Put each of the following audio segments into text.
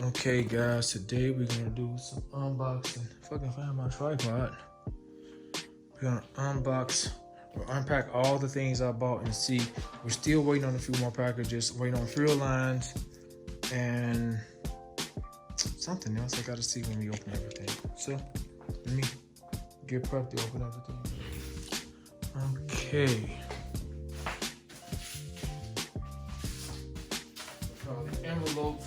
Okay guys, today we're gonna do some unboxing. If I can find my tripod. We're gonna unbox or unpack all the things I bought and see. We're still waiting on a few more packages, waiting on fuel lines and something else I gotta see when we open everything. So let me get prepped to open everything. Okay. The envelopes.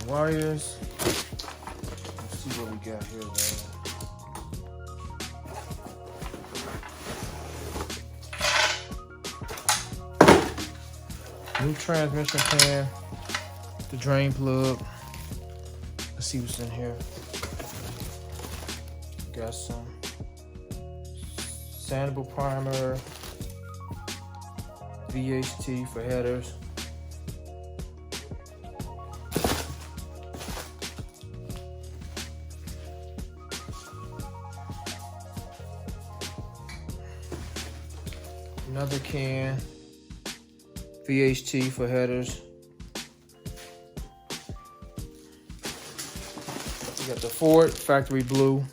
Wires. Let's see what we got here, though. New transmission pan, the drain plug. Let's see what's in here. Got some sandable primer, VHT for headers. Another can, VHT for headers. We got the Ford factory blue.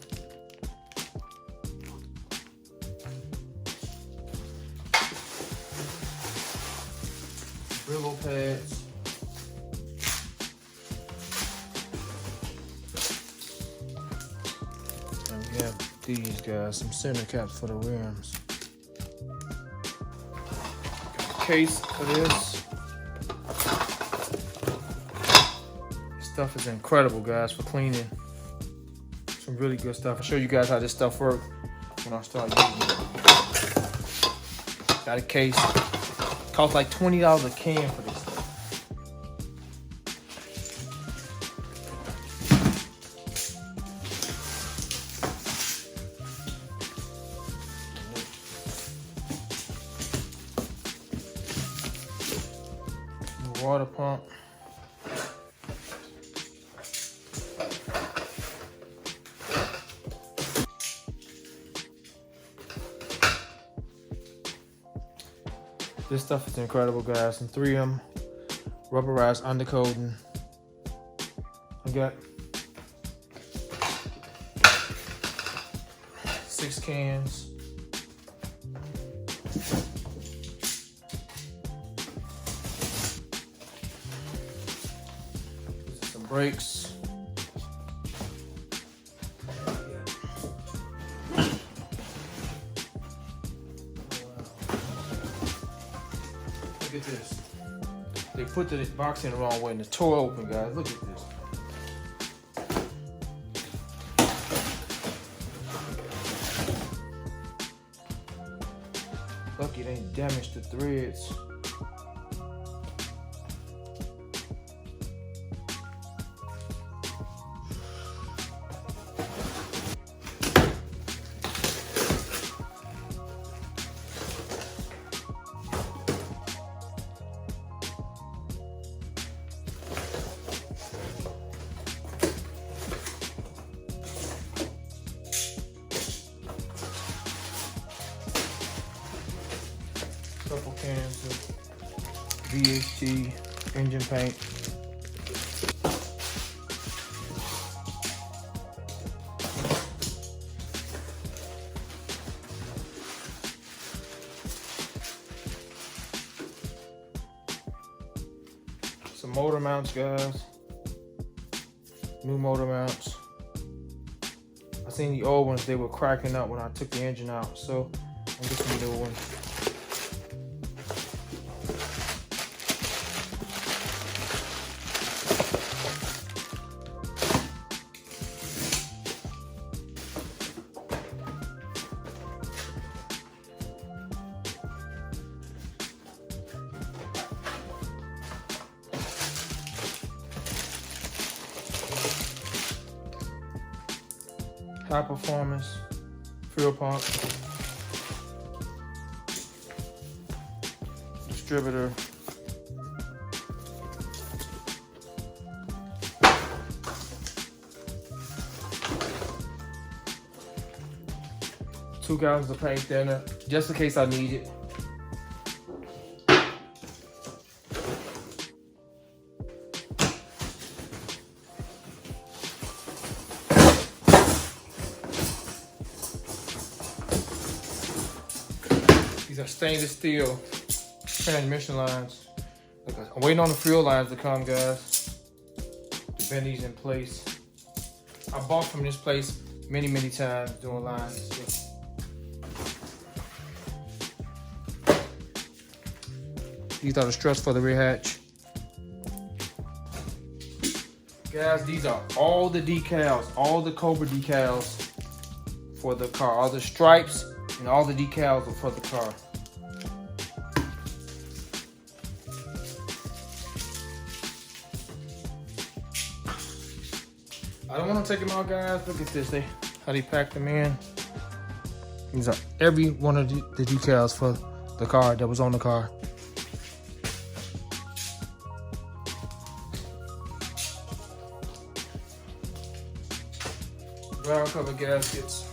Brillo pads. And we have these guys, some center caps for the rims. Case for this. Stuff is incredible, guys, for cleaning. Some really good stuff. I'll show you guys how this stuff works when I start using it. Got a case. Costs like $20 a can for this stuff. Water pump. This stuff is incredible, guys. Some 3M rubberized undercoating. I got 6 cans. Some brakes. Look at this. They put the box in the wrong way and the door open, guys. Look at this. Lucky it ain't damaged the threads. Couple cans of VHT engine paint. Some motor mounts, guys. New motor mounts. I seen the old ones, they were cracking up when I took the engine out, so I'm getting the new one. high performance fuel pump, distributor, $2 gallons of paint thinner, just in case I need it. These are stainless steel transmission lines. Look, I'm waiting on the fuel lines to come, guys. To bend these in place. I bought from this place many times doing lines. These are the struts for the rear hatch. Guys, these are all the decals, all the Cobra decals for the car. All the stripes and all the decals are for the car. I don't want to take them out, guys. Look at this, how they pack them in. These are every one of the decals for the car that was on the car. Ground cover gaskets.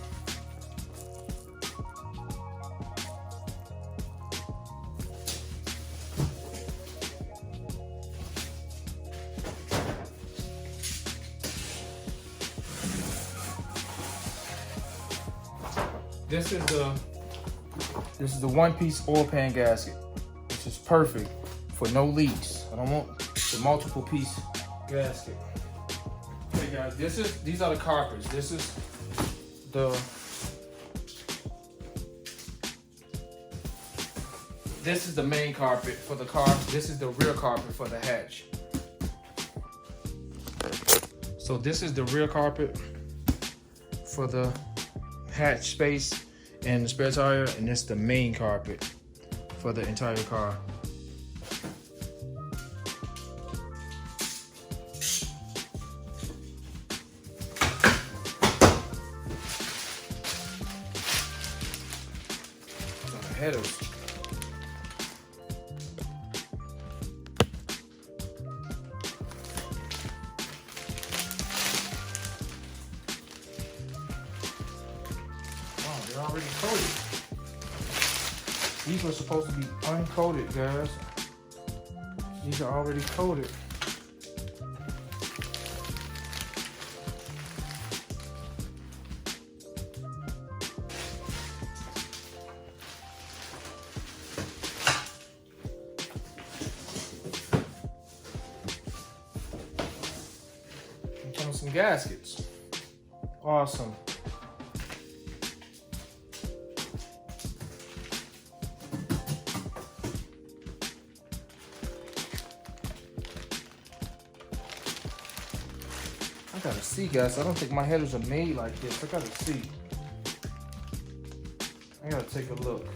This is the one-piece oil pan gasket, which is perfect for no leaks. I don't want the multiple piece gasket. Okay, guys, these are the carpets. This is the main carpet for the car. This is the rear carpet for the hatch. So this is the rear carpet for the hatch space and the spare tire, and this is the main carpet for the entire car. Headers. Wow, they're already coated. These were supposed to be uncoated, guys. These are already coated. Some gaskets. Awesome. I gotta see, guys. I don't think my headers are made like this. I gotta see. I gotta take a look.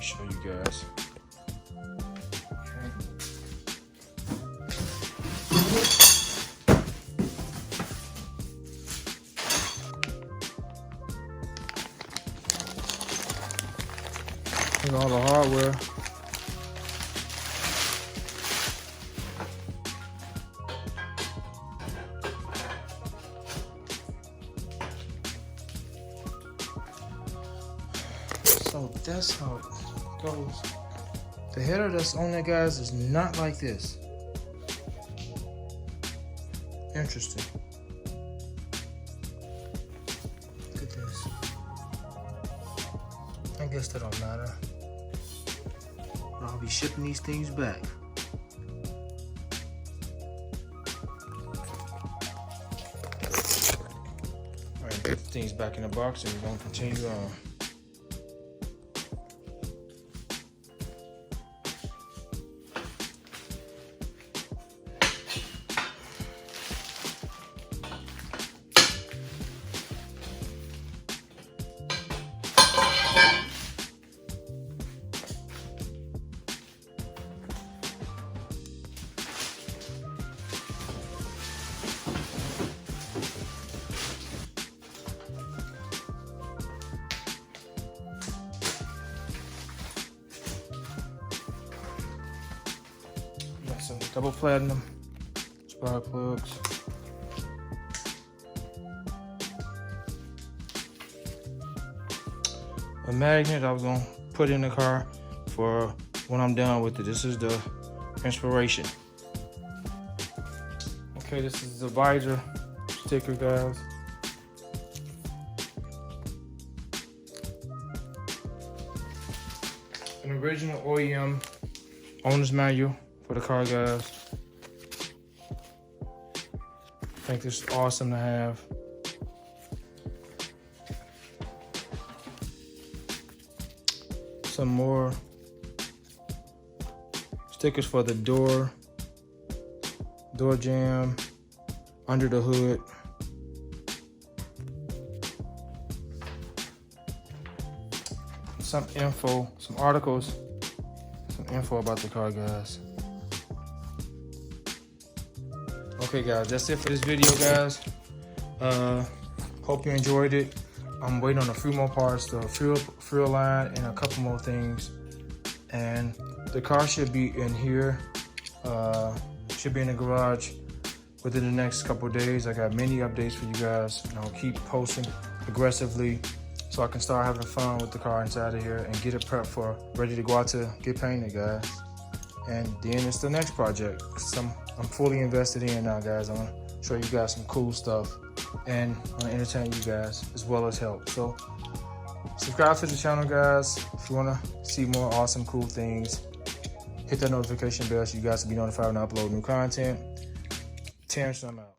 Show you guys. Okay. Here's all the hardware. So that's how it goes. The header that's on there, guys, is not like this. Interesting. Look at this. I guess that don't matter. I'll be shipping these things back. Alright, put the things back in the box and we're gonna continue on. double platinum spark plugs. A magnet I was gonna put in the car for when I'm done with it. This is the inspiration. Okay, this is the visor sticker, guys. An original OEM owner's manual for the car, guys. I think this is awesome to have. Some more stickers for the door jamb, under the hood. Some info, some articles, some info about the car, guys. Okay, guys, that's it for this video, guys. Hope you enjoyed it. I'm waiting on a few more parts, the fuel line, and a couple more things. And the car should be in here. Should be in the garage within the next couple of days. I got many updates for you guys, and I'll keep posting aggressively so I can start having fun with the car inside of here and get it prepped for ready to go out to get painted, guys. And then it's the next project. I'm fully invested in now, guys. I want to show you guys some cool stuff and I want to entertain you guys as well as help. So subscribe to the channel, guys, if you want to see more awesome, cool things. Hit that notification bell so you guys can be notified when I upload new content. Terrence, I'm out.